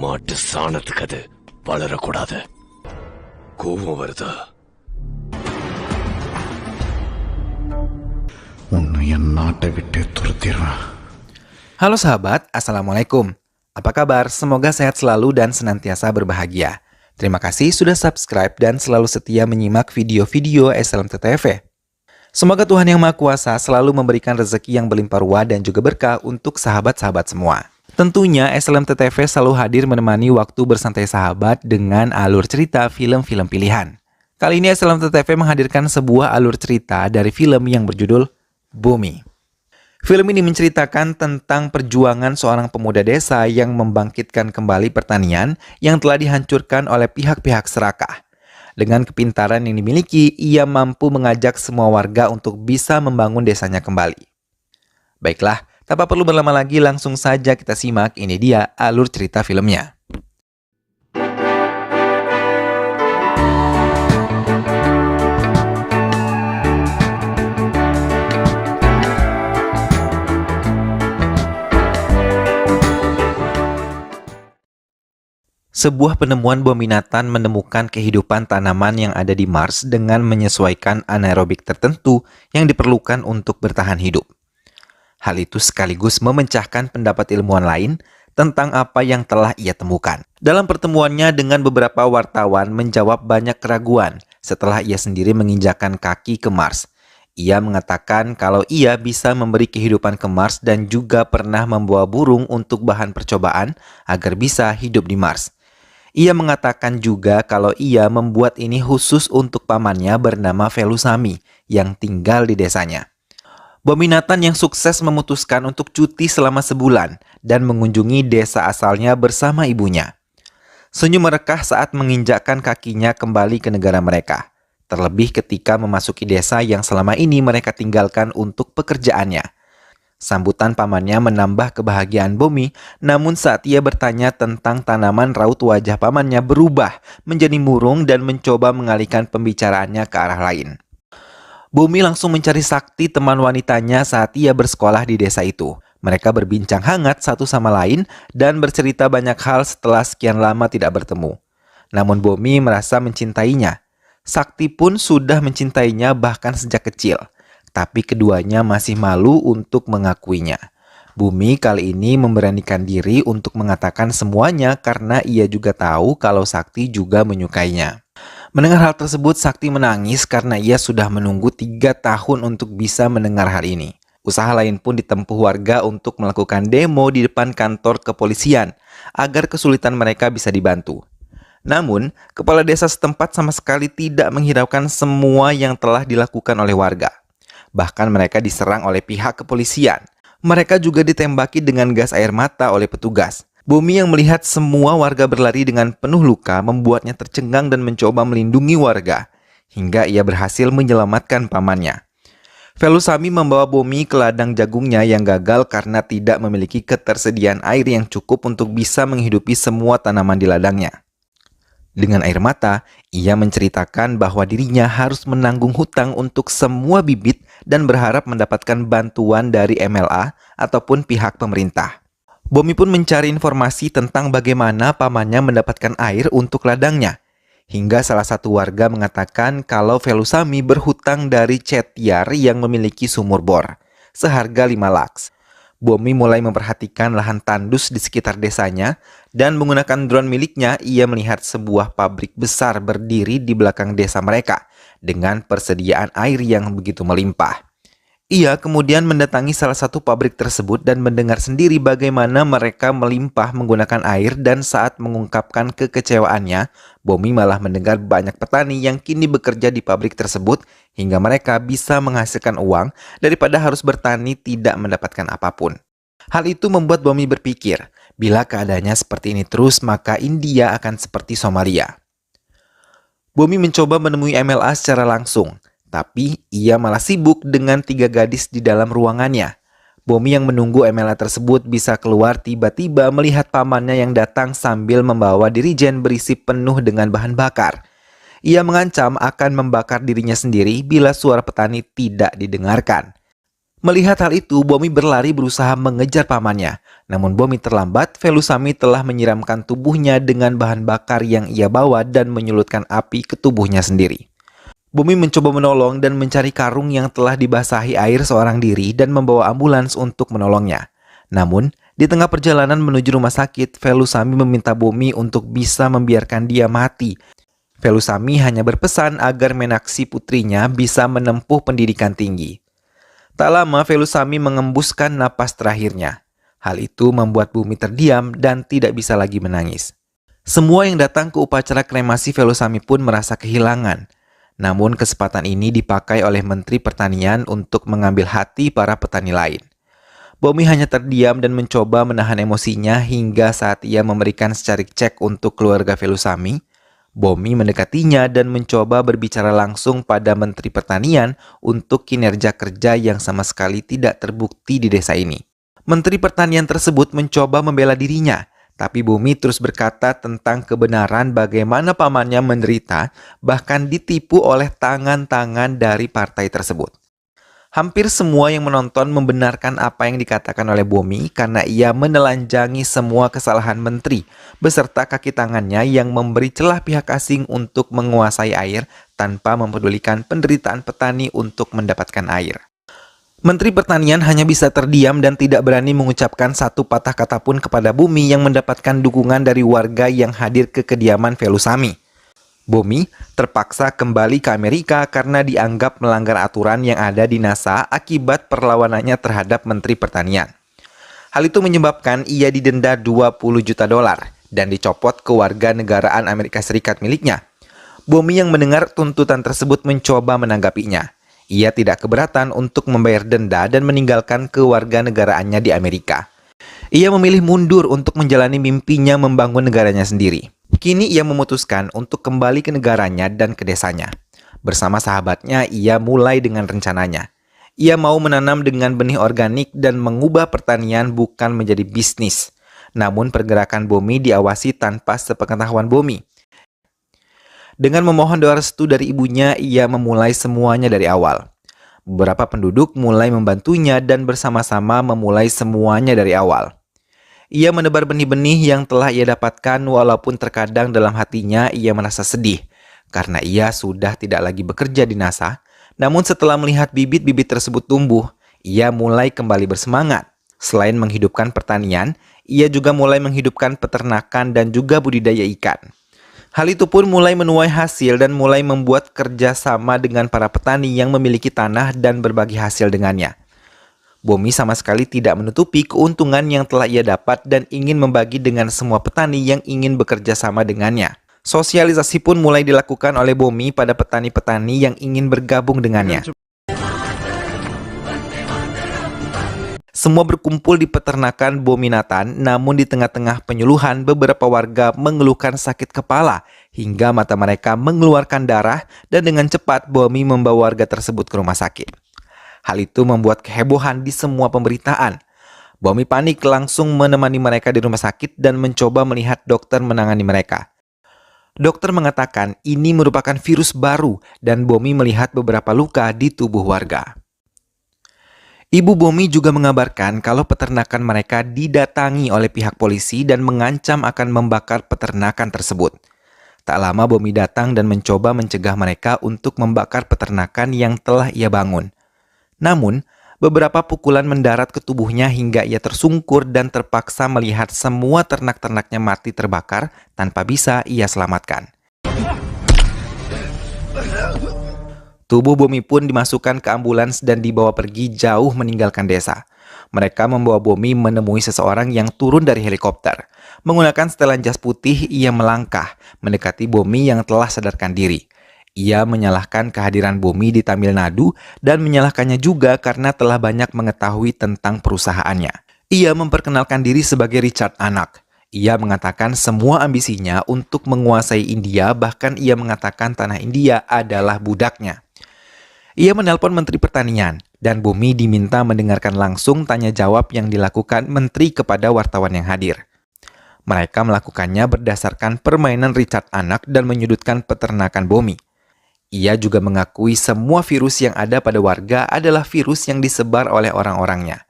மாட்டு சாணத்துக்கு அது வளரக்கூடாது. கோபம் வருதா? உன்னை என் நாட்டை விட்டு துரத்திடுவேன். Halo sahabat, Assalamualaikum. Apa kabar? Semoga sehat selalu dan senantiasa berbahagia. Terima kasih sudah subscribe dan selalu setia menyimak video-video SLMTTV. Semoga Tuhan Yang Maha Kuasa selalu memberikan rezeki yang berlimpah ruah dan juga berkah untuk sahabat-sahabat semua. Tentunya SLMTTV selalu hadir menemani waktu bersantai sahabat dengan alur cerita film-film pilihan. Kali ini SLMTTV menghadirkan sebuah alur cerita dari film yang berjudul Bumi. Film ini menceritakan tentang perjuangan seorang pemuda desa yang membangkitkan kembali pertanian yang telah dihancurkan oleh pihak-pihak serakah. Dengan kepintaran yang dimiliki, ia mampu mengajak semua warga untuk bisa membangun desanya kembali. Baiklah, tanpa perlu berlama lagi, langsung saja kita simak. Ini dia alur cerita filmnya. Sebuah penemuan Bumi Nathan menemukan kehidupan tanaman yang ada di Mars dengan menyesuaikan anaerobik tertentu yang diperlukan untuk bertahan hidup. Hal itu sekaligus memecahkan pendapat ilmuwan lain tentang apa yang telah ia temukan. Dalam pertemuannya dengan beberapa wartawan menjawab banyak keraguan setelah ia sendiri menginjakkan kaki ke Mars. Ia mengatakan kalau ia bisa memberi kehidupan ke Mars dan juga pernah membawa burung untuk bahan percobaan agar bisa hidup di Mars. Ia mengatakan juga kalau ia membuat ini khusus untuk pamannya bernama Velusamy yang tinggal di desanya. Bumi Nathan yang sukses memutuskan untuk cuti selama sebulan dan mengunjungi desa asalnya bersama ibunya. Senyum merekah saat menginjakkan kakinya kembali ke negara mereka. Terlebih ketika memasuki desa yang selama ini mereka tinggalkan untuk pekerjaannya. Sambutan pamannya menambah kebahagiaan Bumi, namun saat ia bertanya tentang tanaman, raut wajah pamannya berubah menjadi murung dan mencoba mengalihkan pembicaraannya ke arah lain. Bumi langsung mencari Sakti, teman wanitanya saat ia bersekolah di desa itu. Mereka berbincang hangat satu sama lain dan bercerita banyak hal setelah sekian lama tidak bertemu. Namun Bumi merasa mencintainya. Sakti pun sudah mencintainya bahkan sejak kecil. Tapi keduanya masih malu untuk mengakuinya. Bumi kali ini memberanikan diri untuk mengatakan semuanya karena ia juga tahu kalau Sakti juga menyukainya. Mendengar hal tersebut, Sakti menangis karena ia sudah menunggu 3 tahun untuk bisa mendengar hal ini. Usaha lain pun ditempuh warga untuk melakukan demo di depan kantor kepolisian agar kesulitan mereka bisa dibantu. Namun, kepala desa setempat sama sekali tidak menghiraukan semua yang telah dilakukan oleh warga. Bahkan mereka diserang oleh pihak kepolisian. Mereka juga ditembaki dengan gas air mata oleh petugas. Bumi yang melihat semua warga berlari dengan penuh luka membuatnya tercengang dan mencoba melindungi warga. Hingga ia berhasil menyelamatkan pamannya. Velusamy membawa Bumi ke ladang jagungnya yang gagal karena tidak memiliki ketersediaan air yang cukup untuk bisa menghidupi semua tanaman di ladangnya. Dengan air mata, ia menceritakan bahwa dirinya harus menanggung hutang untuk semua bibit dan berharap mendapatkan bantuan dari MLA ataupun pihak pemerintah. Bumi pun mencari informasi tentang bagaimana pamannya mendapatkan air untuk ladangnya. Hingga salah satu warga mengatakan kalau Velusamy berhutang dari Chettyar yang memiliki sumur bor, seharga 5 lakhs. Bumi mulai memperhatikan lahan tandus di sekitar desanya dan menggunakan drone miliknya ia melihat sebuah pabrik besar berdiri di belakang desa mereka dengan persediaan air yang begitu melimpah. Ia kemudian mendatangi salah satu pabrik tersebut dan mendengar sendiri bagaimana mereka melimpah menggunakan air dan saat mengungkapkan kekecewaannya, Bumi malah mendengar banyak petani yang kini bekerja di pabrik tersebut hingga mereka bisa menghasilkan uang daripada harus bertani tidak mendapatkan apapun. Hal itu membuat Bumi berpikir, bila keadaannya seperti ini terus maka India akan seperti Somalia. Bumi mencoba menemui MLA secara langsung. Tapi ia malah sibuk dengan 3 gadis di dalam ruangannya. Bumi yang menunggu MLA tersebut bisa keluar tiba-tiba melihat pamannya yang datang sambil membawa dirijen berisi penuh dengan bahan bakar. Ia mengancam akan membakar dirinya sendiri bila suara petani tidak didengarkan. Melihat hal itu, Bomi berlari berusaha mengejar pamannya. Namun Bomi terlambat, Velusami telah menyiramkan tubuhnya dengan bahan bakar yang ia bawa dan menyulutkan api ke tubuhnya sendiri. Bomi mencoba menolong dan mencari karung yang telah dibasahi air seorang diri dan membawa ambulans untuk menolongnya. Namun, di tengah perjalanan menuju rumah sakit, Velusami meminta Bomi untuk bisa membiarkan dia mati. Velusami hanya berpesan agar Menaksi putrinya bisa menempuh pendidikan tinggi. Tak lama, Velusami mengembuskan napas terakhirnya. Hal itu membuat Bomi terdiam dan tidak bisa lagi menangis. Semua yang datang ke upacara kremasi Velusami pun merasa kehilangan. Namun kesempatan ini dipakai oleh Menteri Pertanian untuk mengambil hati para petani lain. Bomi hanya terdiam dan mencoba menahan emosinya hingga saat ia memberikan secarik cek untuk keluarga Velusami. Bomi mendekatinya dan mencoba berbicara langsung pada Menteri Pertanian untuk kinerja kerja yang sama sekali tidak terbukti di desa ini. Menteri Pertanian tersebut mencoba membela dirinya, tapi Bomi terus berkata tentang kebenaran bagaimana pamannya menderita, bahkan ditipu oleh tangan-tangan dari partai tersebut. Hampir semua yang menonton membenarkan apa yang dikatakan oleh Bomi karena ia menelanjangi semua kesalahan menteri beserta kaki tangannya yang memberi celah pihak asing untuk menguasai air tanpa mempedulikan penderitaan petani untuk mendapatkan air. Menteri Pertanian hanya bisa terdiam dan tidak berani mengucapkan satu patah kata pun kepada Bomi yang mendapatkan dukungan dari warga yang hadir ke kediaman Velusami. Bomi terpaksa kembali ke Amerika karena dianggap melanggar aturan yang ada di NASA akibat perlawanannya terhadap Menteri Pertanian. Hal itu menyebabkan ia didenda 20 juta dolar dan dicopot kewarganegaraan Amerika Serikat miliknya. Bomi yang mendengar tuntutan tersebut mencoba menanggapinya. Ia tidak keberatan untuk membayar denda dan meninggalkan kewarganegaraannya di Amerika. Ia memilih mundur untuk menjalani mimpinya membangun negaranya sendiri. Kini ia memutuskan untuk kembali ke negaranya dan ke desanya. Bersama sahabatnya, ia mulai dengan rencananya. Ia mau menanam dengan benih organik dan mengubah pertanian bukan menjadi bisnis. Namun pergerakan Bomi diawasi tanpa sepengetahuan Bomi. Dengan memohon doa restu dari ibunya, ia memulai semuanya dari awal. Beberapa penduduk mulai membantunya dan bersama-sama memulai semuanya dari awal. Ia menebar benih-benih yang telah ia dapatkan walaupun terkadang dalam hatinya ia merasa sedih karena ia sudah tidak lagi bekerja di NASA. Namun setelah melihat bibit-bibit tersebut tumbuh, ia mulai kembali bersemangat. Selain menghidupkan pertanian, ia juga mulai menghidupkan peternakan dan juga budidaya ikan. Hal itu pun mulai menuai hasil dan mulai membuat kerjasama dengan para petani yang memiliki tanah dan berbagi hasil dengannya. Bomi sama sekali tidak menutupi keuntungan yang telah ia dapat dan ingin membagi dengan semua petani yang ingin bekerja sama dengannya. Sosialisasi pun mulai dilakukan oleh Bomi pada petani-petani yang ingin bergabung dengannya. Semua berkumpul di peternakan Bominatan, namun di tengah-tengah penyuluhan beberapa warga mengeluhkan sakit kepala hingga mata mereka mengeluarkan darah dan dengan cepat Bomi membawa warga tersebut ke rumah sakit. Hal itu membuat kehebohan di semua pemberitaan. Bomi panik langsung menemani mereka di rumah sakit dan mencoba melihat dokter menangani mereka. Dokter mengatakan ini merupakan virus baru dan Bomi melihat beberapa luka di tubuh warga. Ibu Bomi juga mengabarkan kalau peternakan mereka didatangi oleh pihak polisi dan mengancam akan membakar peternakan tersebut. Tak lama Bomi datang dan mencoba mencegah mereka untuk membakar peternakan yang telah ia bangun. Namun, beberapa pukulan mendarat ke tubuhnya hingga ia tersungkur dan terpaksa melihat semua ternak-ternaknya mati terbakar tanpa bisa ia selamatkan. Tubuh Bomi pun dimasukkan ke ambulans dan dibawa pergi jauh meninggalkan desa. Mereka membawa Bomi menemui seseorang yang turun dari helikopter. Menggunakan setelan jas putih, ia melangkah mendekati Bomi yang telah sadarkan diri. Ia menyalahkan kehadiran Bomi di Tamil Nadu dan menyalahkannya juga karena telah banyak mengetahui tentang perusahaannya. Ia memperkenalkan diri sebagai Richard Anak. Ia mengatakan semua ambisinya untuk menguasai India, bahkan ia mengatakan tanah India adalah budaknya. Ia menelpon Menteri Pertanian dan Bomi diminta mendengarkan langsung tanya jawab yang dilakukan Menteri kepada wartawan yang hadir. Mereka melakukannya berdasarkan permainan Richard Anak dan menyudutkan peternakan Bomi. Ia juga mengakui semua virus yang ada pada warga adalah virus yang disebar oleh orang-orangnya.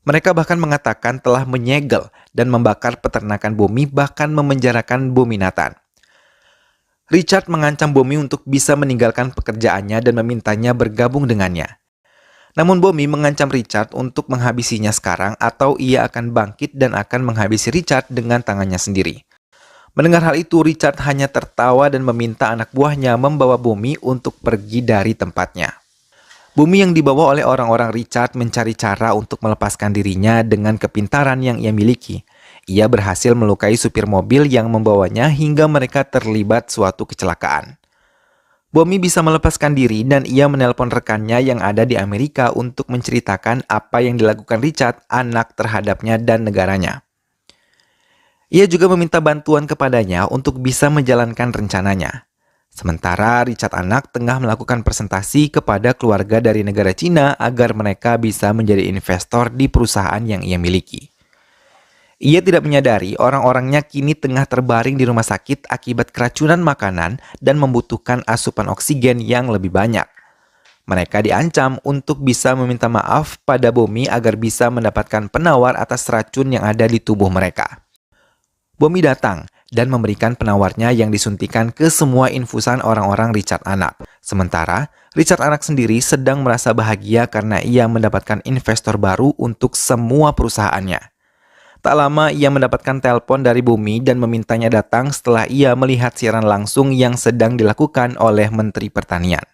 Mereka bahkan mengatakan telah menyegel dan membakar peternakan Bomi, bahkan memenjarakan Bomi Nathan. Richard mengancam Bomi untuk bisa meninggalkan pekerjaannya dan memintanya bergabung dengannya. Namun Bomi mengancam Richard untuk menghabisinya sekarang atau ia akan bangkit dan akan menghabisi Richard dengan tangannya sendiri. Mendengar hal itu, Richard hanya tertawa dan meminta anak buahnya membawa Bomi untuk pergi dari tempatnya. Bomi yang dibawa oleh orang-orang Richard mencari cara untuk melepaskan dirinya dengan kepintaran yang ia miliki. Ia berhasil melukai supir mobil yang membawanya hingga mereka terlibat suatu kecelakaan. Bomi bisa melepaskan diri dan ia menelpon rekannya yang ada di Amerika untuk menceritakan apa yang dilakukan Richard, anak terhadapnya dan negaranya. Ia juga meminta bantuan kepadanya untuk bisa menjalankan rencananya. Sementara Richard anak tengah melakukan presentasi kepada keluarga dari negara Cina agar mereka bisa menjadi investor di perusahaan yang ia miliki. Ia tidak menyadari orang-orangnya kini tengah terbaring di rumah sakit akibat keracunan makanan dan membutuhkan asupan oksigen yang lebih banyak. Mereka diancam untuk bisa meminta maaf pada Bomi agar bisa mendapatkan penawar atas racun yang ada di tubuh mereka. Bomi datang dan memberikan penawarnya yang disuntikan ke semua infusan orang-orang Richard anak. Sementara, Richard anak sendiri sedang merasa bahagia karena ia mendapatkan investor baru untuk semua perusahaannya. Tak lama ia mendapatkan telepon dari Bomi dan memintanya datang setelah ia melihat siaran langsung yang sedang dilakukan oleh Menteri Pertanian.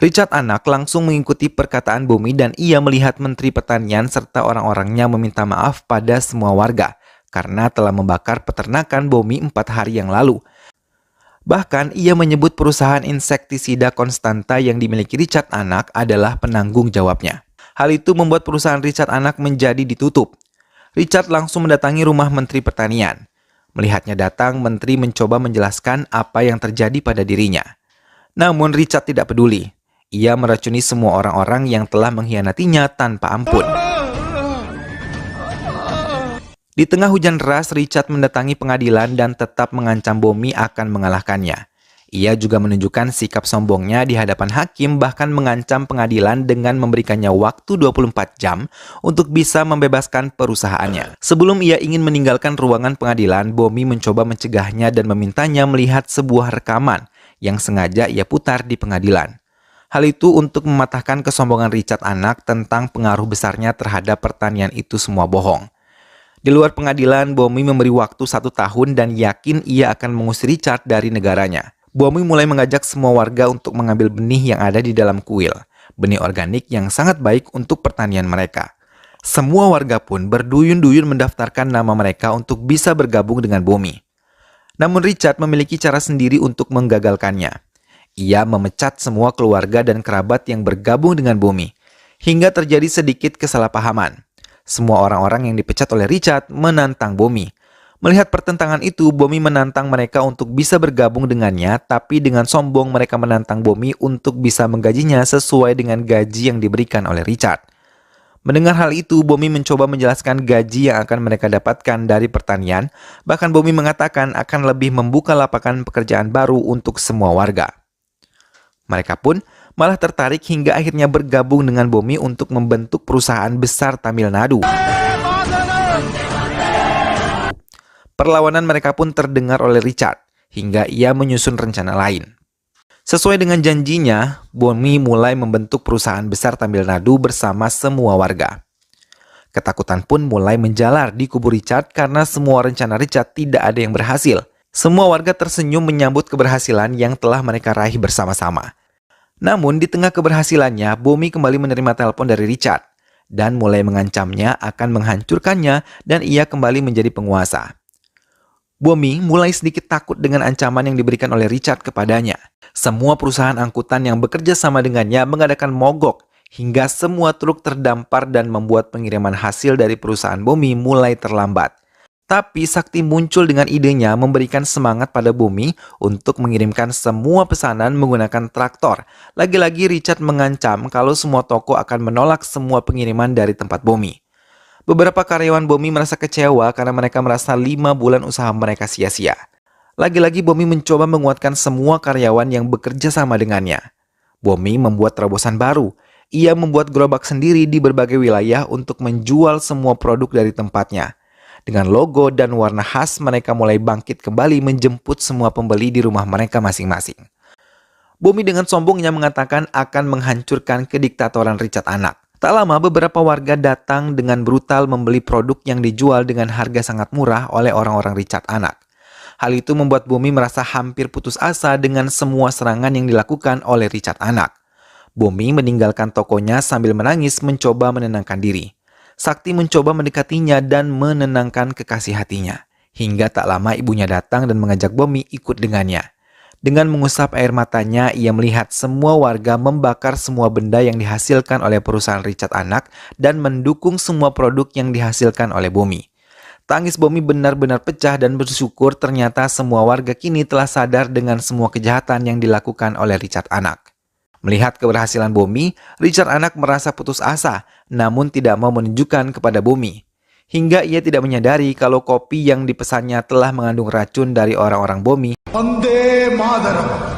Richard anak langsung mengikuti perkataan Bomi dan ia melihat Menteri Pertanian serta orang-orangnya meminta maaf pada semua warga karena telah membakar peternakan Bomi 4 hari yang lalu. Bahkan ia menyebut perusahaan insektisida Konstanta yang dimiliki Richard anak adalah penanggung jawabnya. Hal itu membuat perusahaan Richard anak menjadi ditutup. Richard langsung mendatangi rumah Menteri Pertanian. Melihatnya datang, Menteri mencoba menjelaskan apa yang terjadi pada dirinya. Namun Richard tidak peduli. Ia meracuni semua orang-orang yang telah mengkhianatinya tanpa ampun. Di tengah hujan deras, Richard mendatangi pengadilan dan tetap mengancam Bomi akan mengalahkannya. Ia juga menunjukkan sikap sombongnya di hadapan hakim, bahkan mengancam pengadilan dengan memberikannya waktu 24 jam untuk bisa membebaskan perusahaannya. Sebelum ia ingin meninggalkan ruangan pengadilan, Bomi mencoba mencegahnya dan memintanya melihat sebuah rekaman yang sengaja ia putar di pengadilan. Hal itu untuk mematahkan kesombongan Richard anak tentang pengaruh besarnya terhadap pertanian itu semua bohong. Di luar pengadilan, Bomi memberi waktu 1 tahun dan yakin ia akan mengusir Richard dari negaranya. Bomi mulai mengajak semua warga untuk mengambil benih yang ada di dalam kuil, benih organik yang sangat baik untuk pertanian mereka. Semua warga pun berduyun-duyun mendaftarkan nama mereka untuk bisa bergabung dengan Bomi. Namun Richard memiliki cara sendiri untuk menggagalkannya. Ia memecat semua keluarga dan kerabat yang bergabung dengan Bomi, hingga terjadi sedikit kesalahpahaman. Semua orang-orang yang dipecat oleh Richard menantang Bomi. Melihat pertentangan itu, Bomi menantang mereka untuk bisa bergabung dengannya, tapi dengan sombong mereka menantang Bomi untuk bisa menggajinya sesuai dengan gaji yang diberikan oleh Richard. Mendengar hal itu, Bomi mencoba menjelaskan gaji yang akan mereka dapatkan dari pertanian. Bahkan Bomi mengatakan akan lebih membuka lapangan pekerjaan baru untuk semua warga. Mereka pun malah tertarik hingga akhirnya bergabung dengan Bomi untuk membentuk perusahaan besar Tamil Nadu. Perlawanan mereka pun terdengar oleh Richard, hingga ia menyusun rencana lain. Sesuai dengan janjinya, Bomi mulai membentuk perusahaan besar Tamil Nadu bersama semua warga. Ketakutan pun mulai menjalar di kubu Richard karena semua rencana Richard tidak ada yang berhasil. Semua warga tersenyum menyambut keberhasilan yang telah mereka raih bersama-sama. Namun di tengah keberhasilannya, Bomi kembali menerima telepon dari Richard dan mulai mengancamnya akan menghancurkannya dan ia kembali menjadi penguasa. Bomi mulai sedikit takut dengan ancaman yang diberikan oleh Richard kepadanya. Semua perusahaan angkutan yang bekerja sama dengannya mengadakan mogok hingga semua truk terdampar dan membuat pengiriman hasil dari perusahaan Bomi mulai terlambat. Tapi Sakti muncul dengan idenya memberikan semangat pada Bomi untuk mengirimkan semua pesanan menggunakan traktor. Lagi-lagi Richard mengancam kalau semua toko akan menolak semua pengiriman dari tempat Bomi. Beberapa karyawan Bomi merasa kecewa karena mereka merasa 5 bulan usaha mereka sia-sia. Lagi-lagi Bomi mencoba menguatkan semua karyawan yang bekerja sama dengannya. Bomi membuat terobosan baru. Ia membuat gerobak sendiri di berbagai wilayah untuk menjual semua produk dari tempatnya. Dengan logo dan warna khas, mereka mulai bangkit kembali menjemput semua pembeli di rumah mereka masing-masing. Bomi dengan sombongnya mengatakan akan menghancurkan kediktatoran Richard Anak. Tak lama beberapa warga datang dengan brutal membeli produk yang dijual dengan harga sangat murah oleh orang-orang Richard Anak. Hal itu membuat Bomi merasa hampir putus asa dengan semua serangan yang dilakukan oleh Richard Anak. Bomi meninggalkan tokonya sambil menangis mencoba menenangkan diri. Sakti mencoba mendekatinya dan menenangkan kekasih hatinya. Hingga tak lama ibunya datang dan mengajak Bomi ikut dengannya. Dengan mengusap air matanya, ia melihat semua warga membakar semua benda yang dihasilkan oleh perusahaan Richard Anak dan mendukung semua produk yang dihasilkan oleh Bomi. Tangis Bomi benar-benar pecah dan bersyukur ternyata semua warga kini telah sadar dengan semua kejahatan yang dilakukan oleh Richard Anak. Melihat keberhasilan Bomi, Richard Anak merasa putus asa, namun tidak mau menunjukkan kepada Bomi. Hingga ia tidak menyadari kalau kopi yang dipesannya telah mengandung racun dari orang-orang Bomi. Vande Mataram.